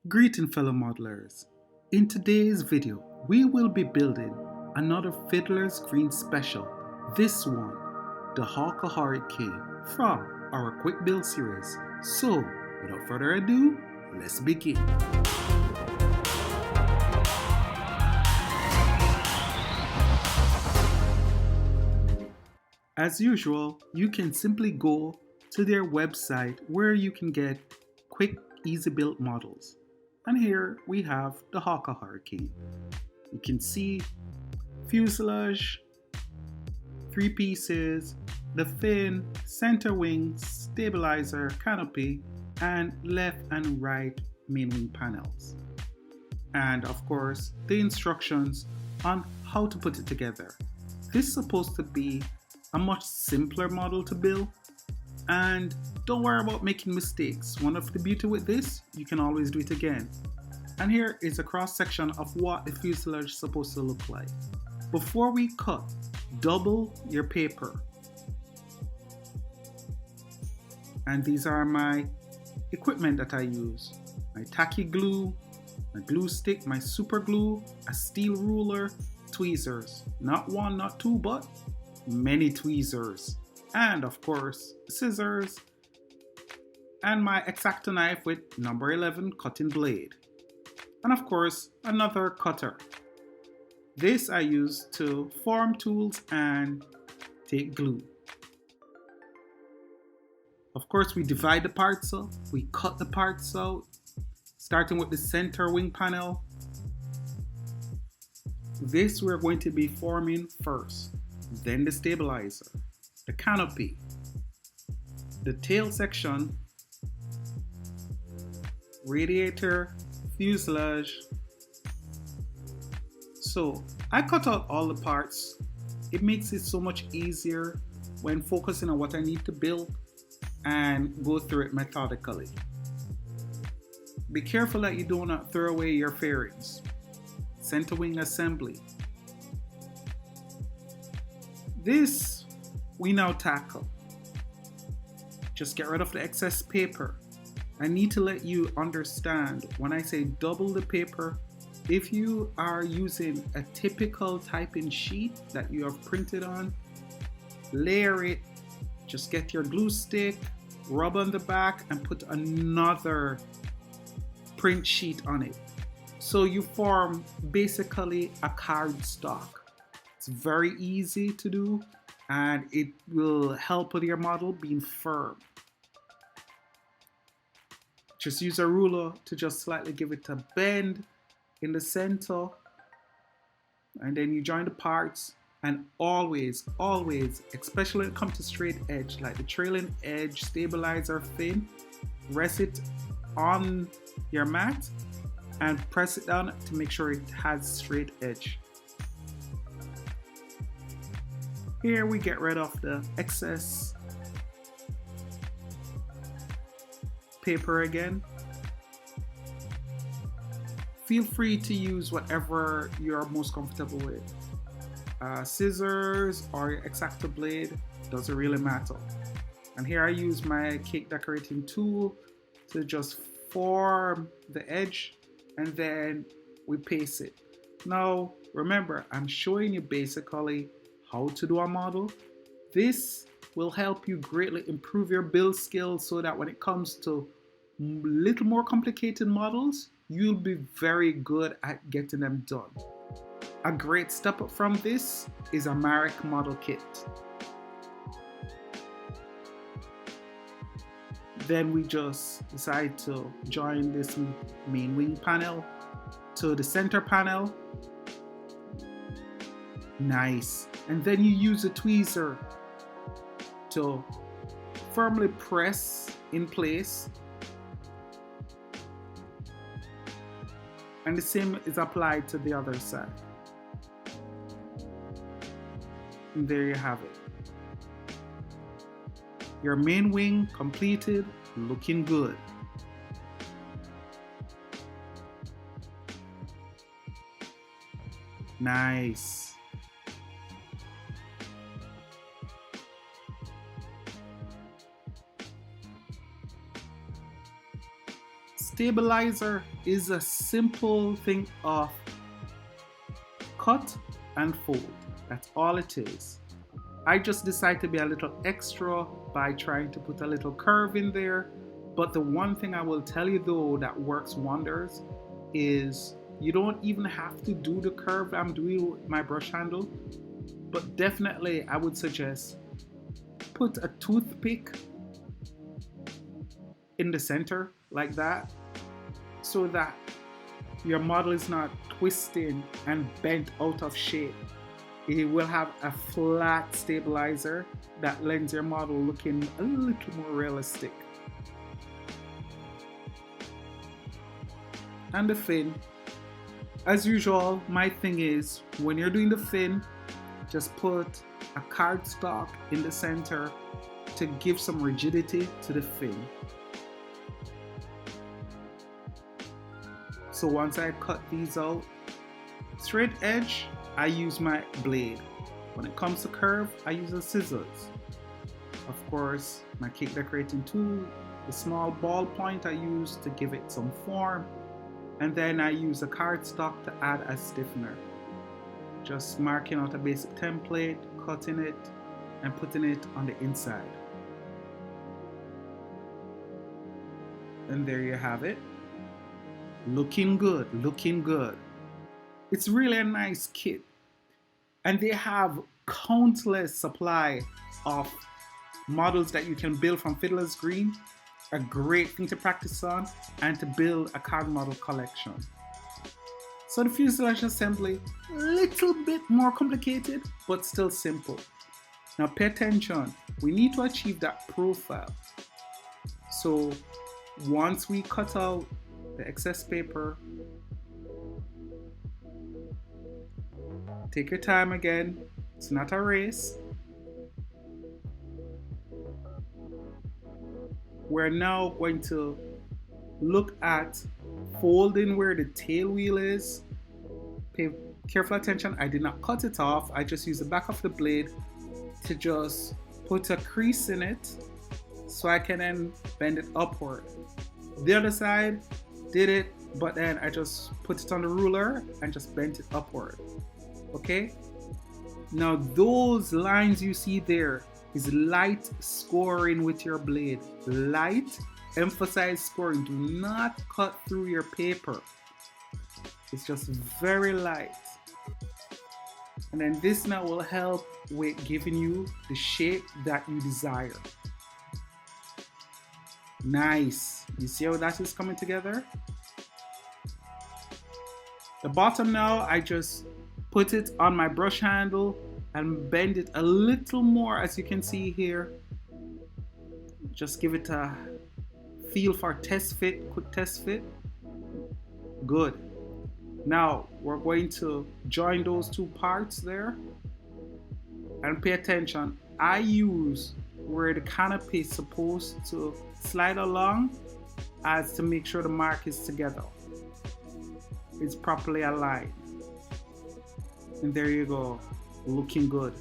Greeting fellow modelers. In today's video, we will be building another Fiddlers Green special. This one, the Hawker Hurricane from our quick build series. So, without further ado, let's begin. As usual, you can simply go to their website where you can get quick, easy built models. And here we have the Hawker Hurricane. You can see fuselage, 3 pieces, the fin, center wing, stabilizer, canopy, and left and right main wing panels. And of course, the instructions on how to put it together. This is supposed to be a much simpler model to build, and don't worry about making mistakes. One of the beauty with this, you can always do it again. And here is a cross section of what the fuselage is supposed to look like. Before we cut, double your paper. And these are my equipment that I use. My tacky glue, my glue stick, my super glue, a steel ruler, tweezers. Not one, not two, but many tweezers. And of course, scissors, and my X-Acto knife with number 11 cutting blade. And of course, another cutter. This I use to form tools and take glue. Of course, we divide the parts up, we cut the parts out, starting with the center wing panel. This we're going to be forming first, then the stabilizer, the canopy, the tail section, radiator, fuselage. So I cut out all the parts. It makes it so much easier when focusing on what I need to build and go through it methodically. Be careful that you do not throw away your fairings. Center wing assembly. This we now tackle. Just get rid of the excess paper. I need to let you understand when I say double the paper, if you are using a typical typing sheet that you have printed on, layer it, just get your glue stick, rub on the back and put another print sheet on it. So you form basically a card stock. It's very easy to do and it will help with your model being firm. Just use a ruler to just slightly give it a bend in the center, and then you join the parts. And always, especially when it comes to straight edge, like the trailing edge stabilizer fin, rest it on your mat and press it down to make sure it has straight edge. Here we get rid of the excess paper again. Feel free to use whatever you're most comfortable with. Scissors or your X-Acto blade, doesn't really matter. And here I use my cake decorating tool to just form the edge and then we paste it. Now remember, I'm showing you basically how to do a model. This will help you greatly improve your build skills so that when it comes to little more complicated models, you'll be very good at getting them done. A great step up from this is a Marek model kit. Then we just decide to join this main wing panel to the center panel. Nice. And then you use a tweezer to firmly press in place. And the same is applied to the other side. And there you have it. Your main wing completed, looking good. Nice. Stabilizer is a simple thing of cut and fold. That's all it is. I just decided to be a little extra by trying to put a little curve in there. But the one thing I will tell you though that works wonders is you don't even have to do the curve I'm doing with my brush handle. But definitely I would suggest put a toothpick in the center like that so that your model is not twisting and bent out of shape. It will have a flat stabilizer that lends your model looking a little more realistic. And the fin, as usual, my thing is when you're doing the fin, just put a cardstock in the center to give some rigidity to the fin. So once I cut these out, straight edge, I use my blade. When it comes to curve, I use the scissors. Of course, my cake decorating tool, the small ball point I use to give it some form. And then I use a cardstock to add a stiffener. Just marking out a basic template, cutting it, and putting it on the inside. And there you have it. Looking good, looking good. It's really a nice kit. And they have countless supply of models that you can build from Fiddlers Green. A great thing to practice on and to build a card model collection. So the Fuselage Assembly, a little bit more complicated, but still simple. Now pay attention, we need to achieve that profile. So once we cut out the excess paper, take your time again, it's not a race. We're now going to look at folding where the tail wheel is. Pay careful attention, I did not cut it off, I just used the back of the blade to just put a crease in it so I can then bend it upward. The other side did it, but then I just put it on the ruler and just bent it upward. Okay? Now those lines you see there is light scoring with your blade. Light, emphasize scoring. Do not cut through your paper. It's just very light. And then this now will help with giving you the shape that you desire. Nice. You see how that is coming together? The bottom now, I just put it on my brush handle and bend it a little more, as you can see here. Just give it a feel for test fit, quick test fit. Good. Now we're going to join those two parts there and pay attention. I use where the canopy is supposed to slide along as to make sure the mark is together. It's properly aligned. And there you go, looking good.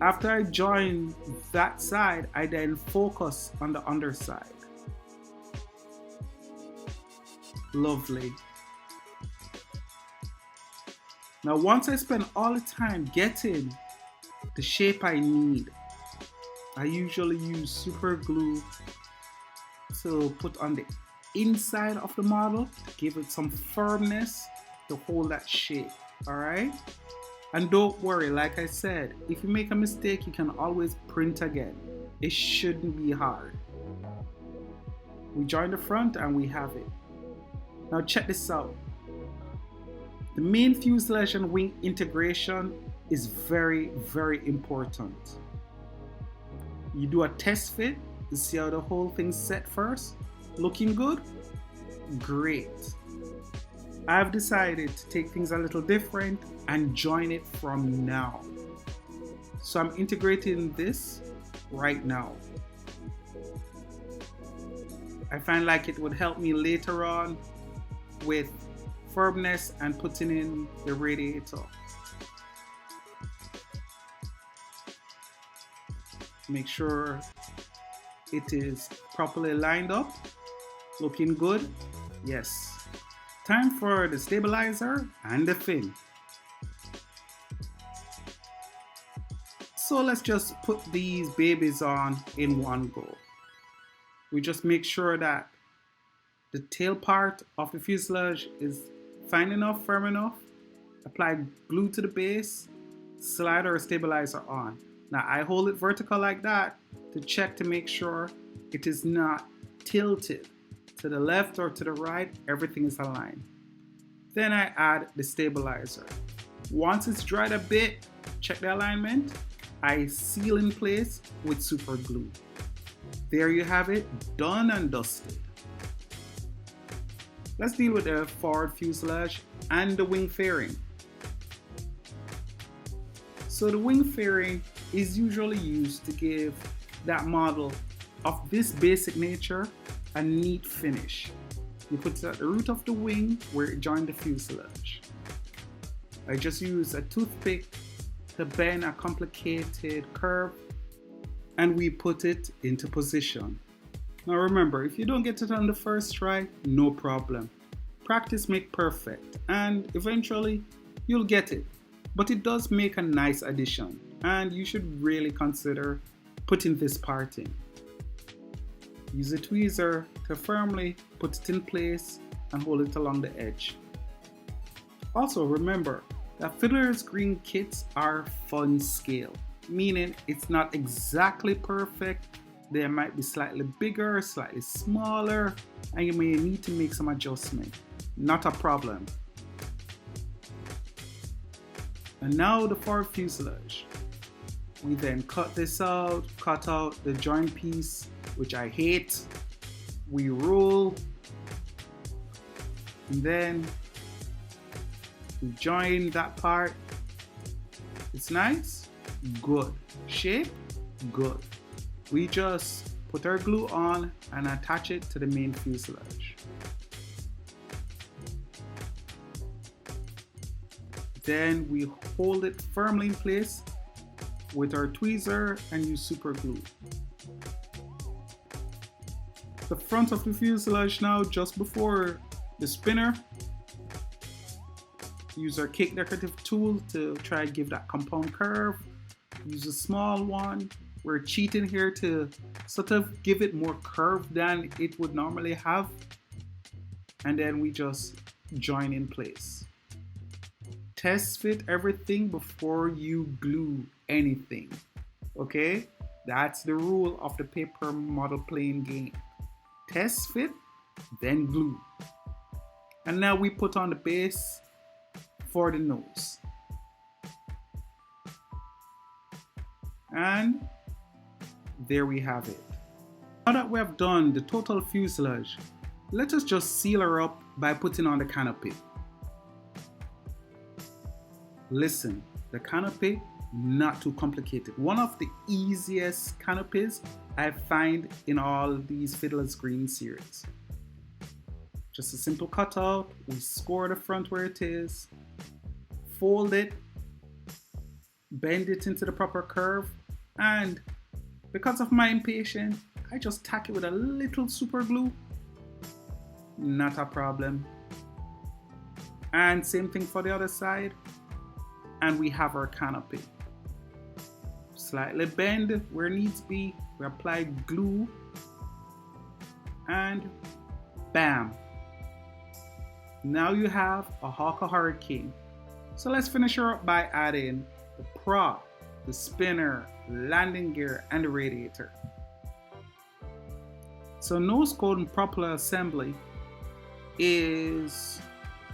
After I join that side, I then focus on the underside. Lovely. Now once I spend all the time getting the shape I need, I usually use super glue to put on the inside of the model to give it some firmness to hold that shape. Alright? And don't worry, like I said, if you make a mistake, you can always print again. It shouldn't be hard. We join the front and we have it. Now check this out. The main fuselage and wing integration is very, very important. You do a test fit to see how the whole thing's set first. Looking good? Great. I've decided to take things a little different and join it from now. So I'm integrating this right now. I find like it would help me later on with firmness and putting in the radiator. Make sure it is properly lined up Looking good? Yes. Time for the stabilizer and the fin. So let's just put these babies on in one go. We just make sure that the tail part of the fuselage is fine enough, firm enough. Apply glue to the base, slide our stabilizer on. Now I hold it vertical like that to check to make sure it is not tilted to the left or to the right, everything is aligned. Then I add the stabilizer. Once it's dried a bit, check the alignment. I seal in place with super glue. There you have it, done and dusted. Let's deal with the forward fuselage and the wing fairing. So the wing fairing is usually used to give that model of this basic nature a neat finish. You put it at the root of the wing where it joined the fuselage. I just use a toothpick to bend a complicated curve and we put it into position. Now remember, if you don't get it on the first try, no problem. Practice makes perfect and eventually you'll get it. But it does make a nice addition and you should really consider putting this part in. Use a tweezer to firmly put it in place and hold it along the edge. Also remember that Fiddlers Green kits are fun scale, meaning it's not exactly perfect. They might be slightly bigger, slightly smaller, and you may need to make some adjustment. Not a problem. And now the forward fuselage. We then cut this out, cut out the joint piece, which I hate. We roll, and then we join that part. It's nice, good. Shape, good. We just put our glue on and attach it to the main fuselage. Then we hold it firmly in place with our tweezer and use super glue. The front of the fuselage now, just before the spinner, use our cake decorative tool to try to give that compound curve. Use a small one. We're cheating here to sort of give it more curve than it would normally have. And then we just join in place. Test fit everything before you glue anything. Okay? That's the rule of the paper model playing game. Test fit, then glue. And now we put on the base for the nose. And there we have it. Now that we have done the total fuselage, let us just seal her up by putting on the canopy. Listen, the canopy, not too complicated. One of the easiest canopies I find in all these Fiddlers Green series. Just a simple cutout, we score the front where it is, fold it, bend it into the proper curve, and because of my impatience, I just tack it with a little super glue. Not a problem. And same thing for the other side. And we have our canopy. Slightly bend where needs be. We apply glue. And bam. Now you have a Hawker Hurricane. So let's finish her up by adding the prop, the spinner, landing gear, and the radiator. So Nosecone Propeller Assembly is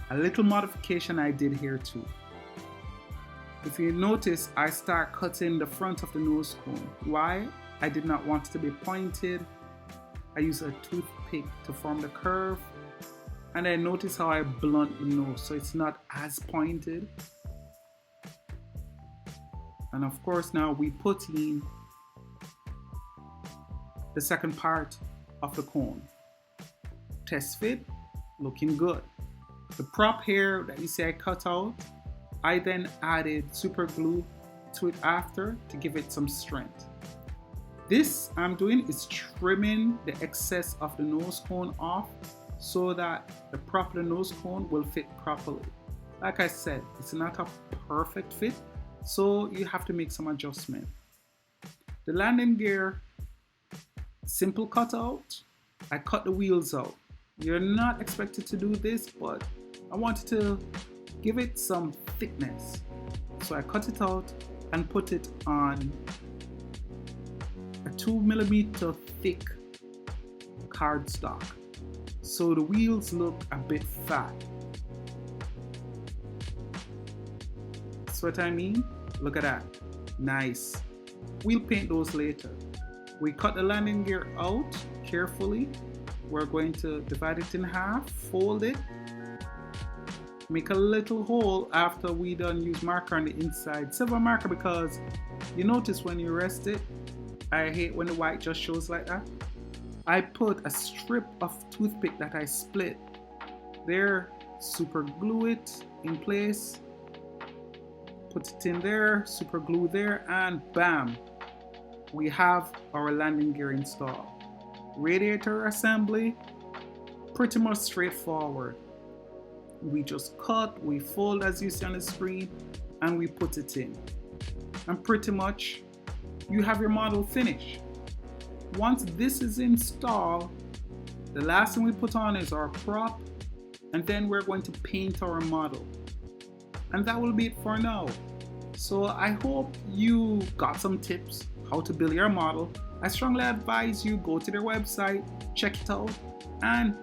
a little modification I did here too. If you notice, I start cutting the front of the nose cone. Why? I did not want it to be pointed. I use a toothpick to form the curve. And then notice how I blunt the nose so it's not as pointed. And of course now we put in the second part of the cone. Test fit, looking good. The prop here that you see I cut out, I then added super glue to it after to give it some strength. This I'm doing is trimming the excess of the nose cone off so that the proper nose cone will fit properly. Like I said, it's not a perfect fit, so you have to make some adjustment. The landing gear, simple cutout. I cut the wheels out. You're not expected to do this, but I wanted to give it some thickness. So I cut it out and put it on a 2mm thick cardstock, so the wheels look a bit fat. That's what I mean. Look at that. Nice. We'll paint those later. We cut the landing gear out carefully. We're going to divide it in half, fold it, make a little hole after we done use marker on the inside. Silver marker, because you notice when you rest it, I hate when the white just shows like that. I put a strip of toothpick that I split there, super glue it in place, put it in there, super glue there, and bam, we have our landing gear installed. Radiator assembly, pretty much straightforward. We just cut, we fold as you see on the screen, and we put it in. And pretty much you have your model finished. Once this is installed, the last thing we put on is our prop, and then we're going to paint our model. And that will be it for now. So I hope you got some tips how to build your model. I strongly advise you go to their website, check it out, and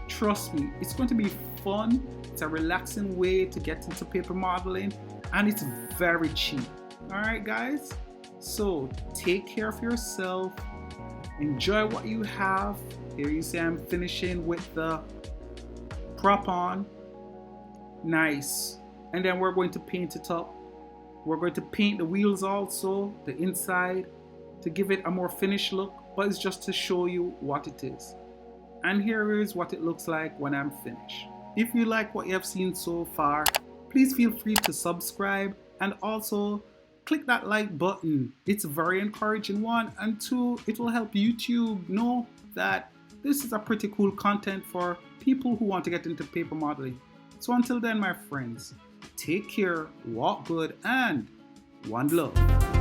trust me, it's going to be fun. It's a relaxing way to get into paper modeling, and it's very cheap. All right, guys? So take care of yourself. Enjoy what you have. Here you see I'm finishing with the prop on. Nice. And then we're going to paint it up. We're going to paint the wheels also, the inside, to give it a more finished look, but it's just to show you what it is. And here is what it looks like when I'm finished. If you like what you have seen so far, please feel free to subscribe, and also click that like button. It's a very encouraging one, and two, it will help YouTube know that this is a pretty cool content for people who want to get into paper modeling. So until then, my friends, take care, walk good, and one love.